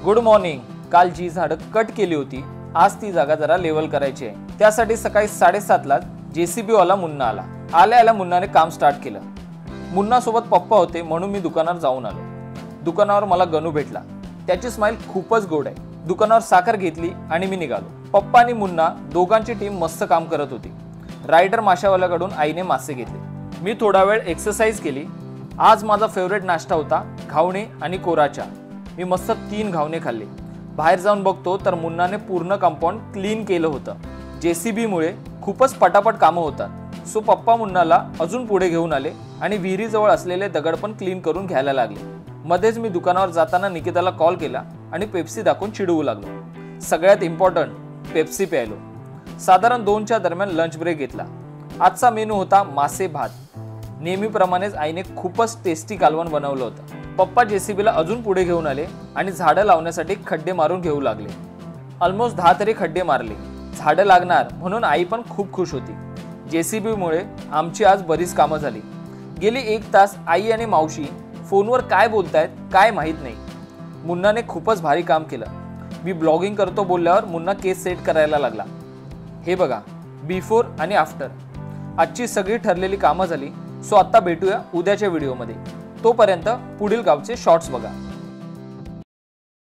Good morning. काल जी झाडं cut केली होती आज ती जागा जरा लेवल करायची आहे। त्यासाठी सकाळी 7:30 ला जेसीबी वाला मुन्ना आला। आल्या मुन्नाने काम स्टार्ट केलं। मुन्ना सोबत पप्पा होते म्हणून मी दुकानावर जाऊन आलो। दुकानावर मला गणू भेटला। त्याची स्माइल खूपच गोड आहे। दुकानावर साखर घेतली आणि मी निघालो। पप्पा आणि मुन्ना दोघांची टीम मस्त काम करत होती। रायडर माशावाल्याकडून आईने मासे घेतले। मी थोडा वेळ एक्सरसाइज केली। आज माझा फेवरेट नाश्ता होता घावणे आणि कोरा चहा। मी मस्त 3 घावणे खाल्ले। बाहेर जाऊन बघतो तर मुन्नाने पूर्ण कंपाऊंड क्लीन केलं होतं। जेसीबी मुळे खूपच पटापट कामं होतात। सो पप्पा मुन्नाला अजून पुढे घेऊन आले आणि विहिरीजवळ असलेले दगड पण क्लीन करून घ्यायला लागले। मध्येच मी दुकानावर जाताना निकिताला कॉल केला आणि पेप्सी दाखवून चिडवू लागलो। सगळ्यात इम्पॉर्टंट पेप्सी प्यायलो। साधारण 2च्या दरम्यान लंच ब्रेक घेतला। आजचा मेनू होता मासे भात। नेहमीप्रमाणेच आईने खूपच टेस्टी कालवण बनवलं होतं। पप्पा जेसीबीला अजून पुढे घेऊन आले आणि झाडं लावण्यासाठी खड्डे मारून घेऊ लागले। ऑलमोस्ट 10 तरी खड्डे मारले। झाडं लागणार म्हणून आई पण खूप खुश होती। जेसीबीमुळे आमची आज बरीच कामं झाली। गेली 1 तास आई आणि मावशी फोनवर काय बोलतायत काय माहित नाही। मुन्नाने खूपच भारी काम केलं। मी ब्लॉगिंग करतो बोलल्यावर मुन्ना केस सेट करायला लागला। हे बघा बिफोर आणि आफ्टर। आजची सगळी ठरलेली कामं झाली। सो आता भेटूया उद्याच्या व्हिडिओमध्ये। तोपर्यंत पुढील गावचे शॉर्ट्स बघा।